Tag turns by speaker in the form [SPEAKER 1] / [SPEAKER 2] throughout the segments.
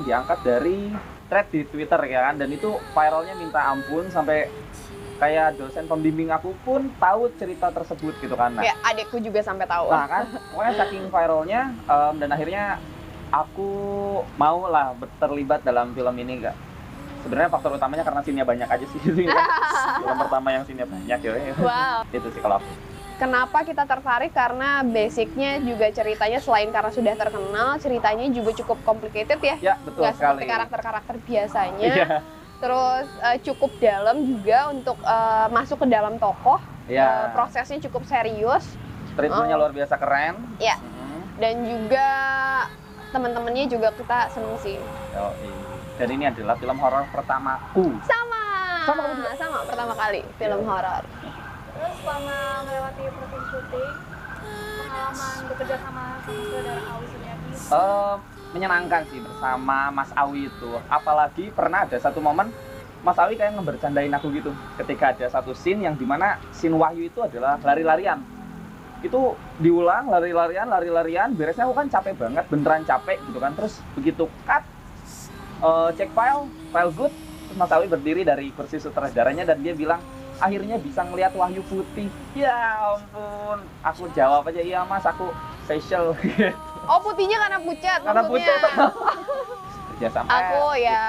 [SPEAKER 1] diangkat dari thread di Twitter ya kan, dan itu viralnya minta ampun sampai kayak dosen pembimbing aku pun tahu cerita tersebut gitu kan.
[SPEAKER 2] Ya, adekku juga sampai tahu.
[SPEAKER 1] Nah kan, pokoknya saking viralnya dan akhirnya aku mau lah terlibat dalam film ini enggak. Sebenarnya faktor utamanya karena scene-nya banyak aja sih gitu kan. Film pertama yang scene-nya banyak ya.
[SPEAKER 2] Wow.
[SPEAKER 1] Itu sih kalau aku.
[SPEAKER 2] Kenapa kita tertarik? Karena basicnya juga ceritanya selain karena sudah terkenal, ceritanya juga cukup complicated ya.
[SPEAKER 1] Ya, betul
[SPEAKER 2] Nggak
[SPEAKER 1] sekali.
[SPEAKER 2] seperti karakter-karakter biasanya.
[SPEAKER 1] Iya.
[SPEAKER 2] Terus cukup dalam juga untuk masuk ke dalam tokoh.
[SPEAKER 1] Iya.
[SPEAKER 2] Prosesnya cukup serius.
[SPEAKER 1] Treatment-nya luar biasa keren.
[SPEAKER 2] Ya. Dan juga teman-temannya juga kita seneng sih.
[SPEAKER 1] Dan ini adalah film horor pertamaku.
[SPEAKER 2] Sama
[SPEAKER 1] kamu juga?
[SPEAKER 2] Sama pertama kali film horor.
[SPEAKER 3] Terus selama melewati proses syuting, pengalaman bekerja sama saudara Awi Suryadi?
[SPEAKER 1] Menyenangkan sih bersama Mas Awi itu. Apalagi pernah ada satu momen Mas Awi kayak ngebercandain aku gitu. Ketika ada satu scene yang dimana scene Wahyu itu adalah lari-larian. Itu diulang lari-larian. Beresnya aku kan capek banget, beneran capek gitu kan. Terus begitu cut, cek file good. Terus Mas Awi berdiri dari kursi sutradaranya dan dia bilang, akhirnya bisa ngelihat Wahyu putih. Ya ampun, aku jawab aja, iya mas, aku facial.
[SPEAKER 2] Oh, putihnya karena pucat
[SPEAKER 1] Karena
[SPEAKER 2] maksudnya.
[SPEAKER 1] pucat. Ya sampai.
[SPEAKER 2] Aku ya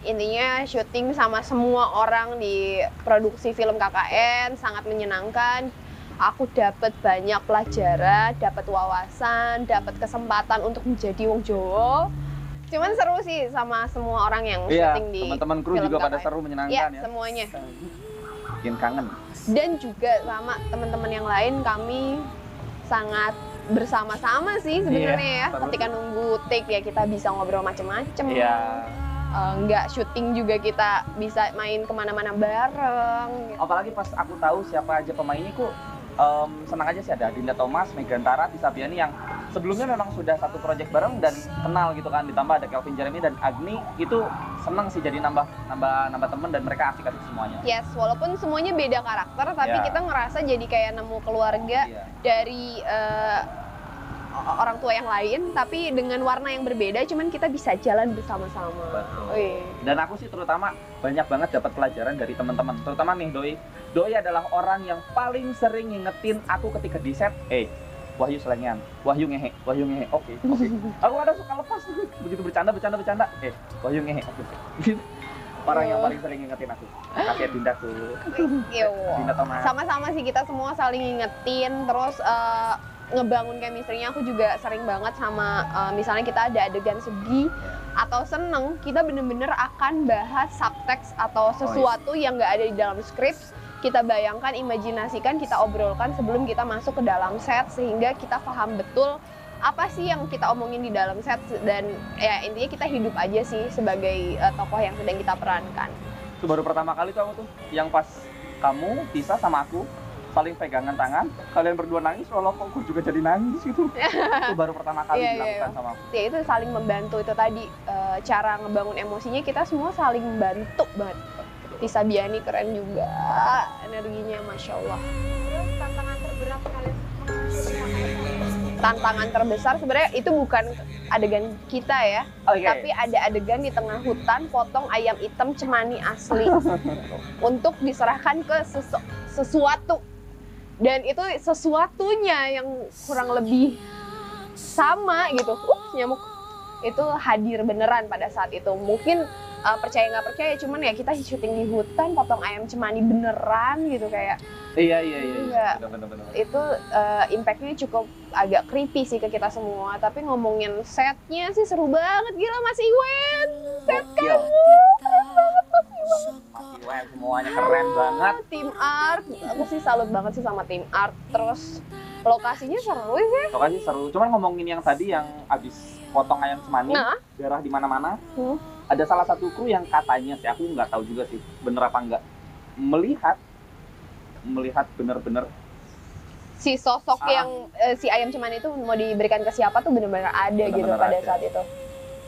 [SPEAKER 2] intinya syuting sama semua orang di produksi film KKN sangat menyenangkan. Aku dapat banyak pelajaran, dapat wawasan, dapat kesempatan untuk menjadi wong Jawa. Cuman seru sih sama semua orang yang syuting di
[SPEAKER 1] teman-teman kru
[SPEAKER 2] film
[SPEAKER 1] juga pada
[SPEAKER 2] KKN.
[SPEAKER 1] seru, menyenangkan
[SPEAKER 2] Ya,
[SPEAKER 1] ya.
[SPEAKER 2] semuanya.
[SPEAKER 1] Bikin kangen.
[SPEAKER 2] Dan juga sama teman-teman yang lain kami sangat bersama-sama sih sebenarnya ya.
[SPEAKER 1] seru.
[SPEAKER 2] Ketika nunggu take ya kita bisa ngobrol macem-macem.
[SPEAKER 1] Iya.
[SPEAKER 2] Nggak syuting juga kita bisa main kemana-mana bareng. Gitu.
[SPEAKER 1] Apalagi pas aku tahu siapa aja pemainnya, kok senang aja sih. Ada Dinda Thomas, Megantara, Tisa Biani yang sebelumnya memang sudah satu project bareng dan kenal gitu kan. Ditambah ada Kelvin Jeremy dan Agni, itu seneng sih jadi nambah temen dan mereka asik-asik semuanya.
[SPEAKER 2] Yes, walaupun semuanya beda karakter, tapi
[SPEAKER 1] Yeah.
[SPEAKER 2] kita ngerasa jadi kayak nemu keluarga
[SPEAKER 1] Iya.
[SPEAKER 2] dari orang tua yang lain, tapi dengan warna yang berbeda, cuman kita bisa jalan bersama-sama.
[SPEAKER 1] Betul.
[SPEAKER 2] Wih.
[SPEAKER 1] Dan aku sih terutama banyak banget dapat pelajaran dari teman-teman. Terutama nih Doi. Doi adalah orang yang paling sering ngingetin aku ketika di set, Wahyu selengean, Wahyu ngehe. Oke. Aku kadang suka lepas begitu bercanda. Wahyu ngehe. Oke. Orang yang paling sering ngingetin aku. Kakek Dindaku. Dinda Thomas.
[SPEAKER 2] Sama-sama sih, kita semua saling ngingetin, terus ngebangun chemistry-nya. Aku juga sering banget sama misalnya kita ada adegan sedih atau seneng, kita bener-bener akan bahas subtext atau sesuatu yang nggak ada di dalam skrip. Kita bayangkan, imajinasikan, kita obrolkan sebelum kita masuk ke dalam set, sehingga kita paham betul apa sih yang kita omongin di dalam set, dan ya intinya kita hidup aja sih sebagai tokoh yang sedang kita perankan.
[SPEAKER 1] Itu baru pertama kali tuh aku tuh yang pas kamu, Tisa sama aku saling pegangan tangan, kalian berdua nangis, kalau kok aku juga jadi nangis gitu. Itu baru pertama kali dilakukan sama aku.
[SPEAKER 2] Ya itu saling membantu, itu tadi cara ngebangun emosinya, kita semua saling membantu banget. Tisa Biani keren juga, energinya Masya Allah.
[SPEAKER 3] Terus tantangan terberat kalian syuting?
[SPEAKER 2] Tantangan terbesar sebenarnya itu bukan adegan kita ya, tapi ada adegan di tengah hutan, potong ayam hitam cemani asli untuk diserahkan ke sesuatu, dan itu sesuatunya yang kurang lebih sama gitu. Nyamuk itu hadir beneran pada saat itu. Mungkin percaya nggak percaya, cuman ya kita syuting di hutan, potong ayam cemani beneran gitu kayak.
[SPEAKER 1] Iya. Bener.
[SPEAKER 2] Itu impact-nya cukup agak creepy sih ke kita semua. Tapi ngomongin setnya sih seru banget, gila Mas Iwen. Set kamu keren banget Mas Iwen.
[SPEAKER 1] Mas Iwen semuanya keren banget.
[SPEAKER 2] Tim art, aku sih salut banget sih sama tim art. Terus lokasinya seru sih.
[SPEAKER 1] Lokasi seru. Cuman ngomongin yang tadi yang abis potong ayam cemani, darah di mana-mana. Ada salah satu kru yang katanya sih, aku nggak tahu juga sih bener apa nggak, melihat bener-bener
[SPEAKER 2] si sosok yang si ayam cemani itu mau diberikan ke siapa tuh bener-bener ada gitu pada saat itu.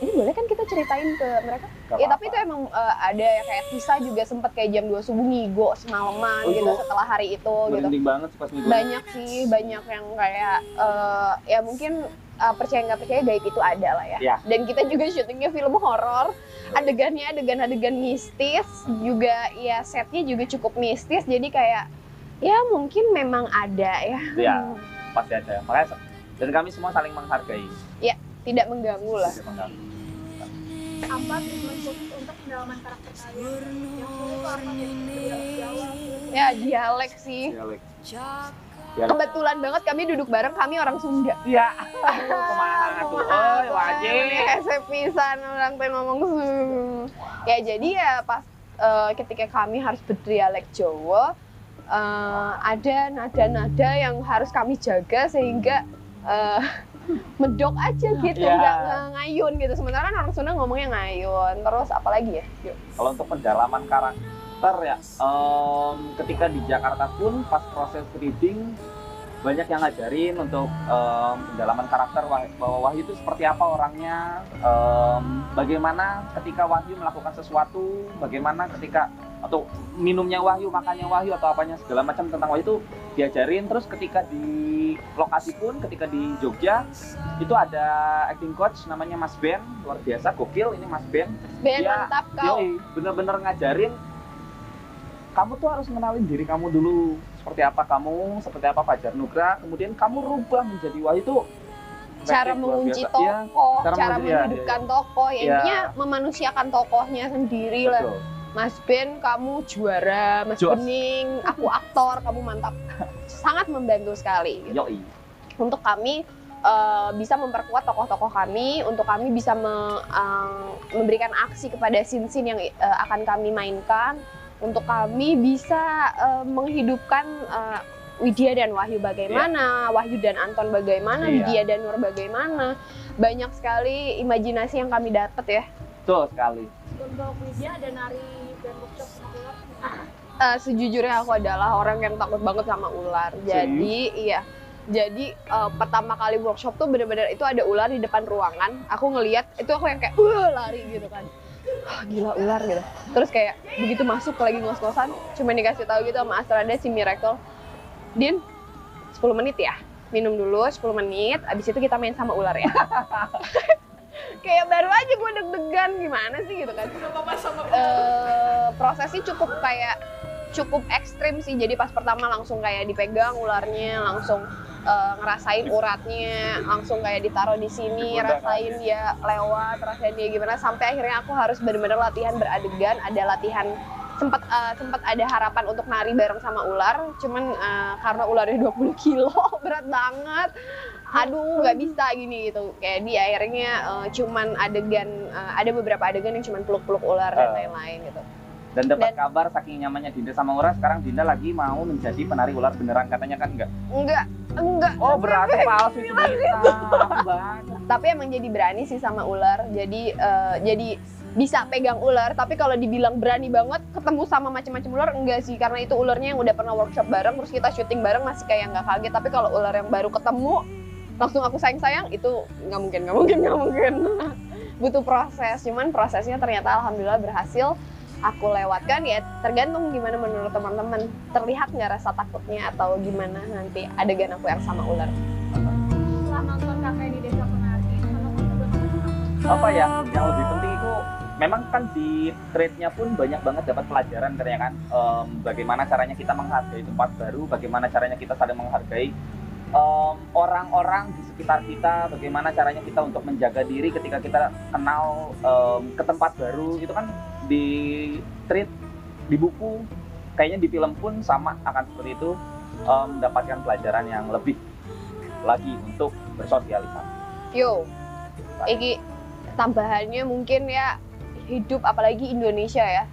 [SPEAKER 2] Ini boleh kan kita ceritain ke mereka? Ya tapi itu emang ada ya, kayak Tisa juga sempet kayak jam 2 subuh ngigo semalaman gitu setelah hari itu gitu.
[SPEAKER 1] banget pas minggu.
[SPEAKER 2] Banyak sih, banyak yang kayak ya mungkin percaya nggak percaya gaib itu ada lah ya.
[SPEAKER 1] Iya.
[SPEAKER 2] Dan kita juga syutingnya film horor, adegannya adegan mistis juga, ya setnya juga cukup mistis, jadi kayak ya mungkin memang ada ya.
[SPEAKER 1] Iya, pasti ada. Makanya dan kami semua saling menghargai.
[SPEAKER 2] Ya, tidak mengganggu lah.
[SPEAKER 1] Tidak mengganggu.
[SPEAKER 3] Apa treatment khusus untuk pendalaman karakter kalian? Yang sulit itu apa sih? Dialog Jawa,
[SPEAKER 2] Ya dialek sih.
[SPEAKER 1] Dialek.
[SPEAKER 2] Kebetulan banget kami duduk bareng, kami orang Sunda.
[SPEAKER 1] Iya. Aduh, kemana tuh? Oh, wajib.
[SPEAKER 2] Hese pisan orang teh ngomong Sunda. Ya jadi ya pas ketika kami harus berdialek Jawa, ada nada-nada yang harus kami jaga sehingga medok aja gitu,
[SPEAKER 1] Iya.
[SPEAKER 2] nggak ngayun gitu. Sementara kan orang Sunda ngomongnya ngayun. Terus apalagi ya? Yuk.
[SPEAKER 1] Kalau untuk pendalaman karakter ya, ketika di Jakarta pun pas proses reading banyak yang ngajarin untuk pendalaman karakter bahwa Wahyu itu seperti apa orangnya, bagaimana ketika Wahyu melakukan sesuatu, bagaimana ketika atau minumnya Wahyu, makannya Wahyu atau apanya segala macam tentang Wahyu itu diajarin. Terus ketika di lokasi pun, ketika di Jogja itu ada acting coach namanya Mas Ben, luar biasa, gokil ini Mas Ben.
[SPEAKER 2] Ben,
[SPEAKER 1] Dia-
[SPEAKER 2] mantap kau.
[SPEAKER 1] Yoi, bener-bener ngajarin kamu tuh harus mengenalin diri kamu dulu, seperti apa kamu, seperti apa Fajar Nugra, kemudian kamu rubah menjadi Wahyu itu
[SPEAKER 2] Cara
[SPEAKER 1] efektif, luar
[SPEAKER 2] mengunci
[SPEAKER 1] biasa. Iya,
[SPEAKER 2] tokoh,
[SPEAKER 1] cara
[SPEAKER 2] cara
[SPEAKER 1] mengunci, iya,
[SPEAKER 2] menghidupkan tokoh, ya
[SPEAKER 1] Iya.
[SPEAKER 2] intinya memanusiakan tokohnya sendiri lah.
[SPEAKER 1] betul.
[SPEAKER 2] Mas Ben, kamu juara. Mas
[SPEAKER 1] Jos.
[SPEAKER 2] Bening, aku aktor, kamu mantap. Sangat membantu sekali gitu.
[SPEAKER 1] Yoi.
[SPEAKER 2] Untuk kami bisa memperkuat tokoh-tokoh kami, untuk kami bisa memberikan aksi kepada scene-scene yang akan kami mainkan, untuk kami bisa menghidupkan Widya dan Wahyu bagaimana, Wahyu dan Anton bagaimana,
[SPEAKER 1] Iya.
[SPEAKER 2] Widya dan Nur bagaimana. Banyak sekali imajinasi yang kami dapat ya.
[SPEAKER 1] Betul sekali.
[SPEAKER 3] untuk Widya ada nari dan workshop sama ular.
[SPEAKER 2] Sejujurnya aku adalah orang yang takut banget sama ular. Jadi iya. Jadi pertama kali workshop tuh bener-bener itu ada ular di depan ruangan. Aku ngeliat itu aku yang kayak lari gitu kan. Gila ular gitu. Terus kayak begitu masuk lagi ngos-ngosan, cuma dikasih tahu gitu sama Astrada si Miracle. Din, 10 menit ya. Minum dulu 10 menit, abis itu kita main sama ular ya. Kayak baru aja gue deg-degan gimana sih gitu kan. Prosesnya cukup ekstrim sih. Jadi pas pertama langsung kayak dipegang ularnya, langsung ngerasain uratnya, langsung kayak ditaruh di sini, rasain dia lewat, rasain dia gimana, sampai akhirnya aku harus benar-benar latihan beradegan. Ada latihan sempat ada harapan untuk nari bareng sama ular, cuman karena ularnya 20 kilo berat banget, aduh nggak bisa gini gitu. Kayak di akhirnya cuman adegan, ada beberapa adegan yang cuman peluk-peluk ular dan lain-lain gitu.
[SPEAKER 1] Dan dapat kabar saking nyamannya Dinda sama Ura, sekarang Dinda lagi mau menjadi penari ular beneran, katanya kan enggak?
[SPEAKER 2] Enggak.
[SPEAKER 1] Oh berarti palsu itu bisa, aku banget.
[SPEAKER 2] Tapi emang jadi berani sih sama ular. Jadi bisa pegang ular. Tapi kalau dibilang berani banget ketemu sama macam-macam ular, enggak sih. Karena itu ularnya yang udah pernah workshop bareng, terus kita syuting bareng masih kayak nggak kaget. Tapi kalau ular yang baru ketemu, langsung aku sayang-sayang, itu nggak mungkin. Butuh proses. Cuman prosesnya ternyata alhamdulillah berhasil aku lewatkan. Ya tergantung gimana menurut teman-teman, terlihat nggak rasa takutnya atau gimana nanti adegan aku yang sama ular.
[SPEAKER 3] Setelah nonton kakek di Desa Penari, kalau kamu udah
[SPEAKER 1] Apa ya, yang lebih penting itu memang kan di trade-nya pun banyak banget dapat pelajaran ternyata kan, bagaimana caranya kita menghargai tempat baru, bagaimana caranya kita saling menghargai orang-orang di sekitar kita, bagaimana caranya kita untuk menjaga diri ketika kita kenal ke tempat baru. Itu kan di treat, di buku, kayaknya di film pun sama akan seperti itu, mendapatkan pelajaran yang lebih lagi untuk bersosialisasi.
[SPEAKER 2] Yo, iki tambahannya mungkin ya, hidup apalagi Indonesia ya,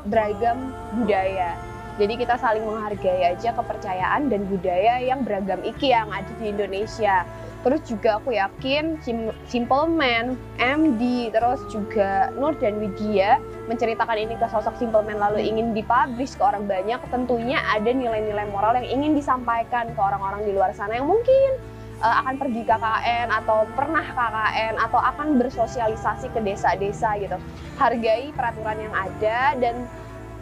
[SPEAKER 2] beragam budaya. Jadi kita saling menghargai aja kepercayaan dan budaya yang beragam iki yang ada di Indonesia. Terus juga aku yakin Simple Man, MD, terus juga Nur dan Widya menceritakan ini ke sosok Simple Man lalu ingin dipublish ke orang banyak. Tentunya ada nilai-nilai moral yang ingin disampaikan ke orang-orang di luar sana yang mungkin akan pergi KKN atau pernah KKN atau akan bersosialisasi ke desa-desa gitu. Hargai peraturan yang ada, dan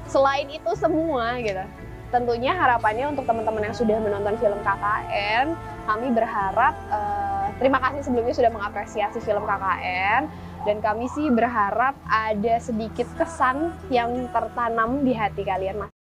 [SPEAKER 2] selain itu semua gitu. Tentunya harapannya untuk teman-teman yang sudah menonton film KKN, kami berharap terima kasih sebelumnya sudah mengapresiasi film KKN, dan kami sih berharap ada sedikit kesan yang tertanam di hati kalian, Mas.